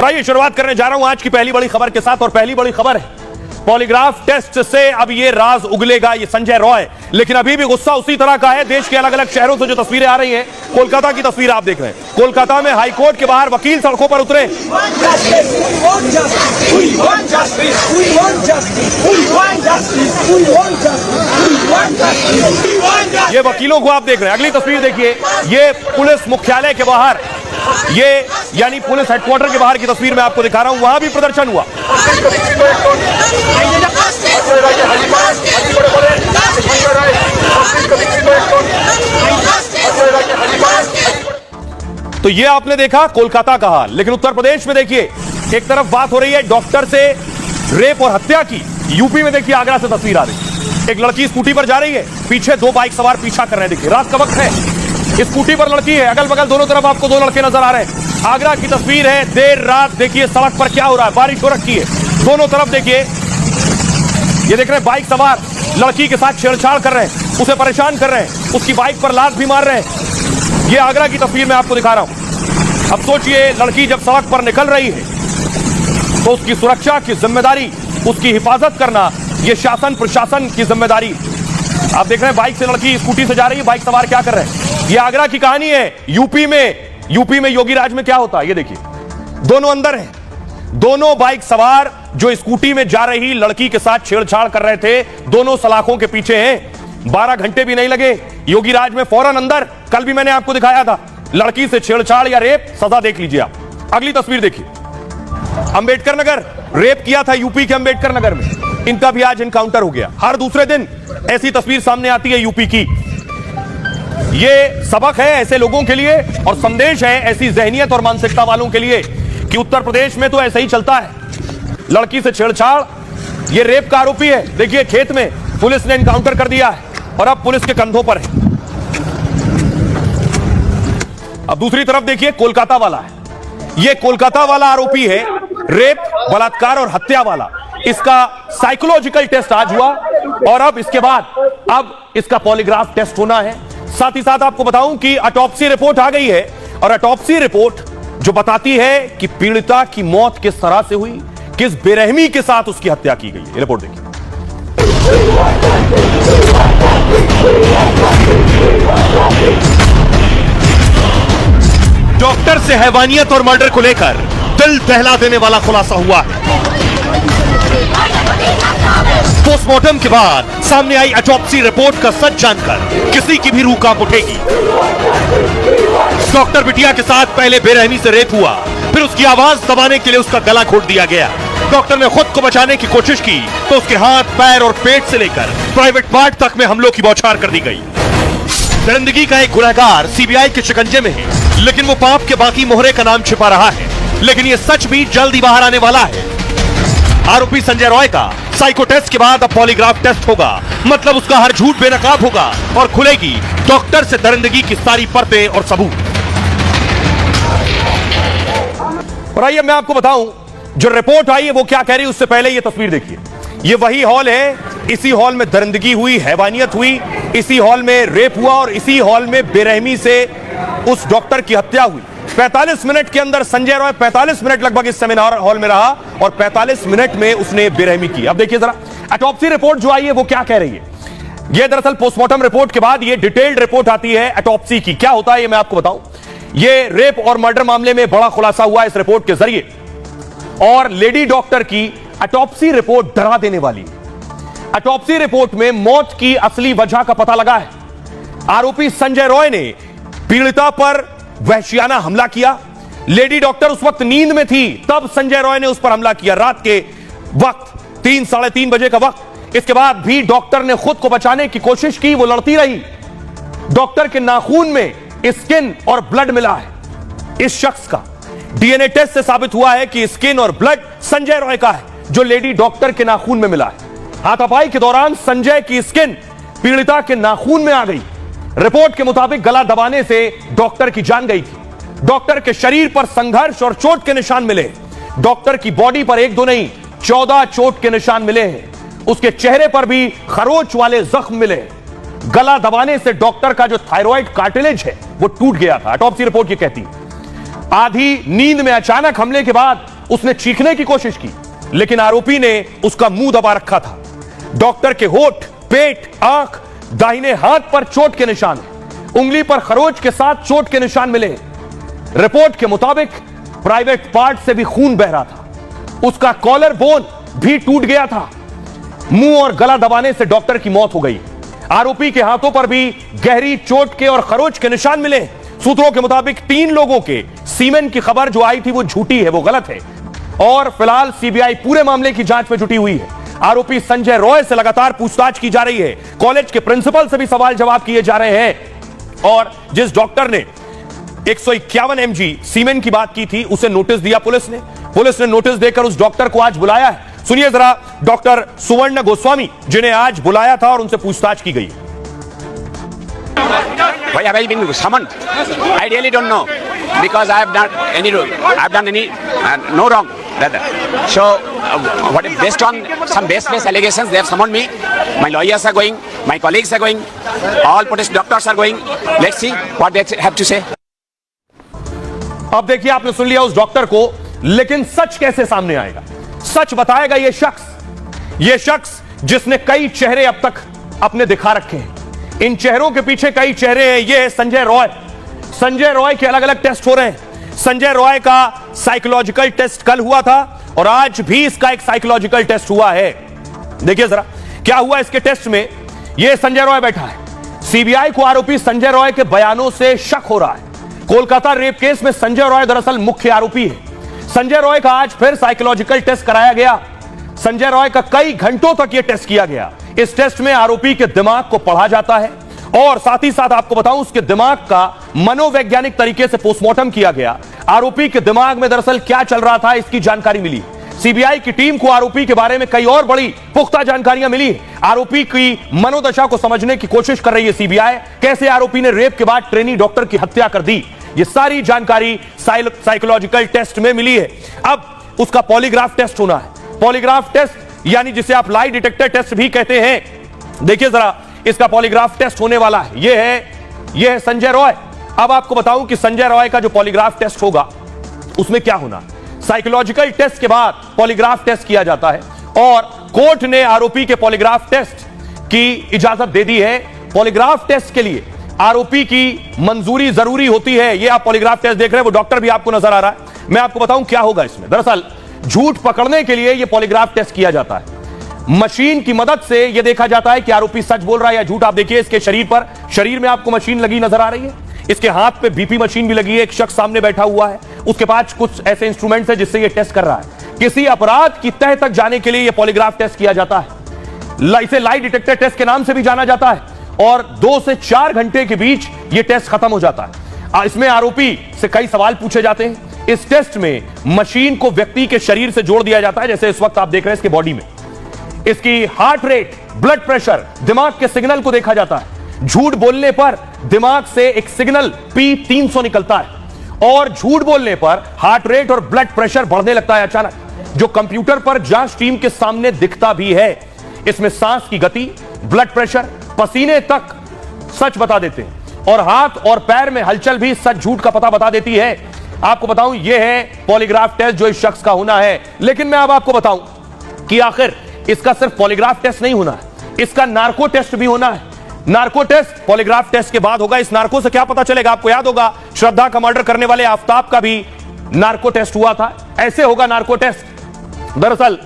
आइए शुरुआत करने जा रहा हूं आज की पहली बड़ी खबर के साथ, और पहली बड़ी खबर है पॉलीग्राफ टेस्ट से अब ये राज उगलेगा, ये संजय रॉय। लेकिन अभी भी गुस्सा उसी तरह का है। देश के अलग अलग शहरों से जो तस्वीरें आ रही हैं, कोलकाता की तस्वीर आप देख रहे हैं। कोलकाता में हाई कोर्ट के बाहर वकील सड़कों पर उतरे। ये वकीलों को आप देख रहे हैं। अगली तस्वीर देखिए, ये पुलिस मुख्यालय के बाहर, ये यानी पुलिस हेडक्वार्टर के बाहर की तस्वीर मैं आपको दिखा रहा हूं। वहां भी प्रदर्शन हुआ। तो ये आपने देखा कोलकाता का हाल। लेकिन उत्तर प्रदेश में देखिए, एक तरफ बात हो रही है डॉक्टर से रेप और हत्या की। यूपी में देखिए, आगरा से तस्वीर आ रही है। एक लड़की स्कूटी पर जा रही है, पीछे दो बाइक सवार पीछा कर रहे हैं। देखिए रात का वक्त है, स्कूटी पर लड़की है, अगल बगल दोनों तरफ आपको दो लड़के नजर आ रहे हैं। आगरा की तस्वीर है, देर रात देखिए सड़क पर क्या हो रहा है। बारिश हो रखी है, दोनों तरफ देखिए, ये देख रहे हैं बाइक सवार लड़की के साथ छेड़छाड़ कर रहे हैं, उसे परेशान कर रहे हैं, उसकी बाइक पर लात भी मार रहे हैं। ये आगरा की तस्वीर मैं आपको दिखा रहा हूं। अब सोचिए, लड़की जब सड़क पर निकल रही है तो उसकी सुरक्षा की जिम्मेदारी, उसकी हिफाजत करना, यह शासन प्रशासन की जिम्मेदारी। आप देख रहे हैं बाइक से लड़की स्कूटी से जा रही है, बाइक सवार क्या कर रहे हैं। यह आगरा की कहानी है। यूपी में योगी राज में क्या होता है ये देखिए, दोनों अंदर हैं, दोनों बाइक सवार जो स्कूटी में जा रही लड़की के साथ छेड़छाड़ कर रहे थे, दोनों सलाखों के पीछे हैं। 12 घंटे भी नहीं लगे, योगी राज में फौरन अंदर। कल भी मैंने आपको दिखाया था, लड़की से छेड़छाड़ या रेप, सजा देख लीजिए आप। अगली तस्वीर देखिए, अंबेडकर नगर, रेप किया था यूपी के अंबेडकर नगर में, इनका भी आज एनकाउंटर हो गया। हर दूसरे दिन ऐसी तस्वीर सामने आती है यूपी की। ये सबक है ऐसे लोगों के लिए और संदेश है ऐसी जहनियत और मानसिकता वालों के लिए कि उत्तर प्रदेश में तो ऐसा ही चलता है। लड़की से छेड़छाड़, ये रेप का आरोपी है। देखिए खेत में पुलिस ने एनकाउंटर कर दिया है और अब पुलिस के कंधों पर है। अब दूसरी तरफ देखिए, कोलकाता वाला है। ये कोलकाता वाला आरोपी है, रेप, बलात्कार और हत्या वाला। इसका साइकोलॉजिकल टेस्ट आज हुआ और अब इसके बाद अब इसका पॉलीग्राफ टेस्ट होना है। साथ ही साथ आपको बताऊं कि ऑटोप्सी रिपोर्ट आ गई है और ऑटोप्सी रिपोर्ट जो बताती है कि पीड़िता की मौत किस तरह से हुई, किस बेरहमी के साथ उसकी हत्या की गई। ये रिपोर्ट देखिए। डॉक्टर से हैवानियत और मर्डर को लेकर दिल दहला देने वाला खुलासा हुआ है। पोस्टमार्टम के बाद सामने आई ऑटोप्सी रिपोर्ट का सच जानकर किसी की भी रूह कांप उठेगी। डॉक्टर बिटिया के साथ पहले बेरहमी से रेप हुआ, फिर उसकी आवाज दबाने के लिए उसका गला घोट दिया गया। डॉक्टर ने खुद को बचाने की कोशिश की तो उसके हाथ, पैर और पेट से लेकर प्राइवेट पार्ट तक में हमलों की बौछार कर दी गई। दरिंदगी का एक गुनहगार सीबीआई के शिकंजे में है, लेकिन वो पाप के बाकी मोहरे का नाम छिपा रहा है। लेकिन ये सच भी जल्द ही बाहर आने वाला है। आरोपी संजय रॉय का साइको टेस्ट के बाद अब पॉलीग्राफ टेस्ट होगा, मतलब उसका हर झूठ बेनकाब होगा और खुलेगी डॉक्टर से दरिंदगी की सारी परतें और सबूत। और आइए मैं आपको बताऊं, जो रिपोर्ट आई है वो क्या कह रही है। उससे पहले ये तस्वीर देखिए, ये वही हॉल है, इसी हॉल में दरिंदगी हुई, हैवानियत हुई, इसी हॉल में रेप हुआ और इसी हॉल में बेरहमी से उस डॉक्टर की हत्या हुई। 45 मिनट के अंदर संजय रॉय 45 मिनट लगभग इस सेमिनार हॉल में रहा और 45 मिनट में उसने बेरहमी की। अब देखिए जरा ऑटोप्सी रिपोर्ट जो आई है वो क्या कह रही है। यह दरअसल पोस्टमार्टम रिपोर्ट के बाद ये डिटेल्ड रिपोर्ट आती है ऑटोप्सी की। क्या होता है ये मैं आपको बताऊं। ये रेप और मर्डर मामले में बड़ा खुलासा हुआ इस रिपोर्ट के जरिए और लेडी डॉक्टर की ऑटोप्सी रिपोर्ट डरा देने वाली है। ऑटोप्सी रिपोर्ट में मौत की असली वजह का पता लगा है। आरोपी संजय रॉय ने पीड़िता पर वहशियाना हमला किया। लेडी डॉक्टर उस वक्त नींद में थी, तब संजय रॉय ने उस पर हमला किया। रात के वक्त 3, साढ़े 3 बजे का वक्त। इसके बाद भी डॉक्टर ने खुद को बचाने की कोशिश की, वो लड़ती रही। डॉक्टर के नाखून में स्किन और ब्लड मिला है। इस शख्स का डीएनए टेस्ट से साबित हुआ है कि स्किन और ब्लड संजय रॉय का है, जो लेडी डॉक्टर के नाखून में मिला है। हाथापाई के दौरान संजय की स्किन पीड़िता के नाखून में आ गई। रिपोर्ट के मुताबिक गला दबाने से डॉक्टर की जान गई थी। डॉक्टर के शरीर पर संघर्ष और चोट के निशान मिले। डॉक्टर की बॉडी पर 1, 2 नहीं 14 चोट के निशान मिले हैं। उसके चेहरे पर भी खरोच वाले जख्म मिले। गला दबाने से डॉक्टर का जो थायराइड कार्टिलेज है वो टूट गया था, ऑटोप्सी रिपोर्ट ये कहती है। आधी नींद में अचानक हमले के बाद उसने चीखने की कोशिश की, लेकिन आरोपी ने उसका मुंह दबा रखा था। डॉक्टर के होठ, पेट, आंख, दाहिने हाथ पर चोट के निशान हैं। उंगली पर खरोच के साथ चोट के निशान मिले। रिपोर्ट के मुताबिक प्राइवेट पार्ट से भी खून बह रहा था। उसका कॉलर बोन भी टूट गया था। मुंह और गला दबाने से डॉक्टर की मौत हो गई। आरोपी के हाथों पर भी गहरी चोट के और खरोच के निशान मिले। सूत्रों के मुताबिक 3 लोगों के सीमेन की खबर जो आई थी वो झूठी है, वो गलत है। और फिलहाल सीबीआई पूरे मामले की जांच में जुटी हुई है। आरोपी संजय रॉय से लगातार पूछताछ की जा रही है। कॉलेज के प्रिंसिपल से भी सवाल जवाब किए जा रहे हैं। और जिस डॉक्टर ने 151 mg सीमेन की बात की थी, उसे नोटिस दिया पुलिस ने नोटिस देकर उस डॉक्टर को आज बुलाया है। सुनिए जरा डॉक्टर सुवर्ण गोस्वामी, जिन्हें आज बुलाया था और उनसे पूछताछ की गई। Why have I been summoned? I really don't know, because I have done any wrong. I have done any no wrong, rather. So, what if based on some baseless allegations they have summoned me? My lawyers are going, my colleagues are going, all protest doctors are going. Let's see what they have to say. अब देखिए, आपने सुन लिया उस doctor को, लेकिन सच कैसे सामने आएगा? सच बताएगा ये शख्स जिसने कई चेहरे अब तक अपने दिखा रखे हैं। इन चेहरों के पीछे कई चेहरे हैं। ये है संजय रॉय के अलग अलग टेस्ट हो रहे हैं। संजय रॉय का साइकोलॉजिकल टेस्ट कल हुआ था और आज भी इसका एक साइकोलॉजिकल टेस्ट हुआ है। देखिए जरा क्या हुआ इसके टेस्ट में। ये संजय रॉय बैठा है। सीबीआई को आरोपी संजय रॉय के बयानों से शक हो रहा है। कोलकाता रेप केस में संजय रॉय दरअसल मुख्य आरोपी है। संजय रॉय का आज फिर साइकोलॉजिकल टेस्ट कराया गया। संजय रॉय का कई घंटों तक यह टेस्ट किया गया। इस टेस्ट में आरोपी के दिमाग को पढ़ा जाता है और साथ ही साथ आपको बताऊं, उसके दिमाग का मनोवैज्ञानिक तरीके से पोस्टमार्टम किया गया। आरोपी के दिमाग में दरअसल क्या चल रहा था, इसकी जानकारी मिली। सीबीआई की टीम को आरोपी के बारे में कई और बड़ी पुख्ता जानकारियां मिली। आरोपी की मनोदशा को समझने की कोशिश कर रही है सीबीआई। कैसे आरोपी ने रेप के बाद ट्रेनी डॉक्टर की हत्या कर दी, ये सारी जानकारी साइकोलॉजिकल टेस्ट में मिली है। अब उसका पॉलीग्राफ टेस्ट होना है। पॉलीग्राफ टेस्ट यानी जिसे आप लाई डिटेक्टर टेस्ट भी कहते हैं। देखिए जरा इसका पॉलीग्राफ टेस्ट होने वाला है। यह है संजय रॉय। अब आपको बताऊं कि संजय रॉय का जो पॉलीग्राफ टेस्ट होगा उसमें क्या होना। साइकोलॉजिकल टेस्ट के बाद पॉलीग्राफ टेस्ट किया जाता है और कोर्ट ने आरोपी के पॉलीग्राफ टेस्ट की इजाजत दे दी है। पॉलीग्राफ टेस्ट के लिए आरोपी की मंजूरी जरूरी होती है। यह आप पॉलीग्राफ टेस्ट देख रहे हैं, वो डॉक्टर भी आपको नजर आ रहा है। मैं आपको बताऊं क्या होगा इसमें। दरअसल झूठ पकड़ने के लिए यह पॉलीग्राफ टेस्ट किया जाता है। मशीन की मदद से यह देखा जाता है कि आरोपी सच बोल रहा है या झूठ। आप देखिए इसके शरीर में आपको मशीन लगी नजर आ रही है। इसके हाथ पे बीपी मशीन भी लगी है। एक शख्स सामने बैठा हुआ है, उसके पास कुछ ऐसे इंस्ट्रूमेंट्स है जिससे यह टेस्ट कर रहा है। किसी अपराध की तह तक जाने के लिए यह पॉलीग्राफ टेस्ट किया जाता है। इसे लाई डिटेक्टर टेस्ट के नाम से भी जाना जाता है और 2 से 4 घंटे के बीच यह टेस्ट खत्म हो जाता है। इसमें आरोपी से कई सवाल पूछे जाते हैं। इस टेस्ट में मशीन को व्यक्ति के शरीर से जोड़ दिया जाता है, जैसे इस वक्त आप देख रहे हैं इसके बॉडी में। इसकी हार्ट रेट, ब्लड प्रेशर, दिमाग के सिग्नल को देखा जाता है। झूठ बोलने पर दिमाग से एक सिग्नल P300 निकलता है और झूठ बोलने पर हार्ट रेट और ब्लड प्रेशर बढ़ने लगता है अचानक, जो कंप्यूटर पर जांच टीम के सामने दिखता भी है। इसमें सांस की गति, ब्लड प्रेशर, पसीने तक सच बता देते हैं और हाथ और पैर में हलचल भी सच झूठ का पता बता देती है। आपको बताऊं यह है पॉलीग्राफ टेस्ट जो इस शख्स का होना है। लेकिन मैं अब आपको बताऊं कि आखिर इसका सिर्फ पॉलीग्राफ टेस्ट नहीं होना है, इसका नार्को टेस्ट भी होना है। नार्को टेस्ट पॉलीग्राफ टेस्ट के बाद होगा। इस नार्को से क्या पता चलेगा? आपको याद होगा श्रद्धा का मर्डर करने वाले आफ्ताब का भी नार्को टेस्ट हुआ था। ऐसे होगा नार्को टेस्ट। दरअसल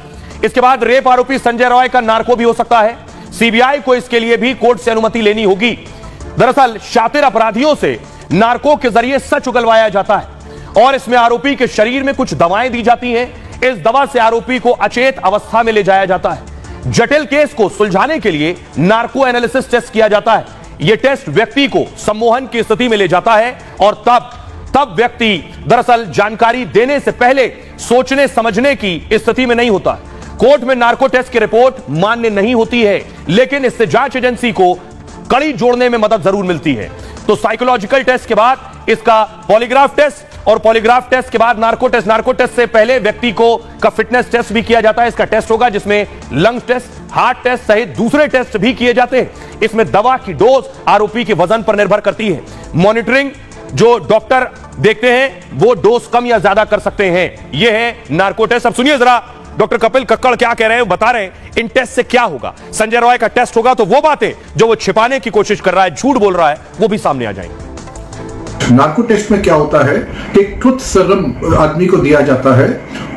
इसके बाद रेप आरोपी संजय रॉय का नार्को भी हो सकता है। सीबीआई को इसके लिए भी कोर्ट से अनुमति लेनी होगी। दरअसल शातिर अपराधियों से नार्को के जरिए सच उगलवाया जाता है और इसमें आरोपी के शरीर में कुछ दवाएं दी जाती हैं। इस दवा से आरोपी को अचेत अवस्था में ले जाया जाता है। जटिल केस को सुलझाने के लिए नार्को एनालिसिस टेस्ट किया जाता है। यह टेस्ट व्यक्ति को सम्मोहन की स्थिति में ले जाता है और तब व्यक्ति दरअसल जानकारी देने से पहले सोचने समझने की स्थिति में नहीं होता। कोर्ट में नार्को टेस्ट की रिपोर्ट मान्य नहीं होती है, लेकिन इससे जांच एजेंसी को कड़ी जोड़ने में मदद जरूर मिलती है। तो साइकोलॉजिकल टेस्ट के बाद इसका पॉलीग्राफ टेस्ट और पॉलीग्राफ टेस्ट के बाद नार्को टेस्ट। नार्को टेस्ट से पहले व्यक्ति का फिटनेस टेस्ट भी किया जाता है। इसका टेस्ट होगा जिसमें लंग्स टेस्ट, हार्ट टेस्ट सहित दूसरे टेस्ट भी किए जाते हैं। इसमें दवा की डोज आरोपी के वजन पर निर्भर करती है। मॉनिटरिंग जो डॉक्टर देखते हैं वो डोज कम या ज्यादा कर सकते हैं। यह है नार्को टेस्ट। अब सुनिए जरा डॉक्टर कपिल कक्कड़ क्या कह रहे हैं, बता रहे हैं इन टेस्ट से क्या होगा। संजय रॉय का टेस्ट होगा तो वो बातें जो वो छिपाने की कोशिश कर रहा है, झूठ बोल रहा है, वो भी सामने आ जाएंगी। नार्को टेस्ट में क्या होता है कि ट्रुथ सीरम आदमी को दिया जाता है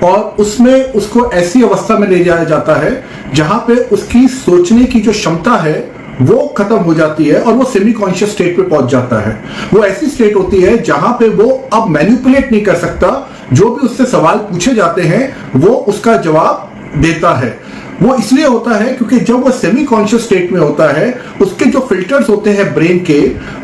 और उसमें उसको ऐसी अवस्था में ले जाया जाता है जहां पे उसकी सोचने की जो क्षमता है वो खत्म हो जाती है और वो सेमी कॉन्शियस स्टेट पे पहुंच जाता है। वो ऐसी स्टेट होती है जहां पे वो अब मैनिपुलेट नहीं कर सकता, जो भी उससे सवाल पूछे जाते हैं वो उसका जवाब देता है। वो इसलिए होता है क्योंकि जब वो सेमी कॉन्शियस स्टेट में होता है उसके जो फिल्टर्स होते हैं ब्रेन के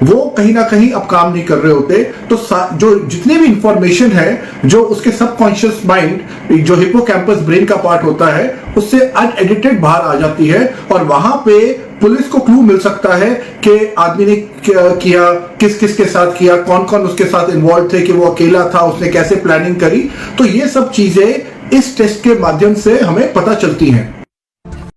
वो कहीं ना कहीं अब काम नहीं कर रहे होते, तो जो जितने भी इंफॉर्मेशन है जो उसके सबकॉन्शियस माइंड जो हिपोकैम्पस ब्रेन का पार्ट होता है उससे अनएडिटेड बाहर आ जाती है और वहां पे पुलिस को क्लू मिल सकता है कि आदमी ने किया, किस किस के साथ किया, कौन कौन उसके साथ इन्वॉल्व थे, कि वो अकेला था, उसने कैसे प्लानिंग करी। तो ये सब चीजें इस टेस्ट के माध्यम से हमें पता चलती हैं।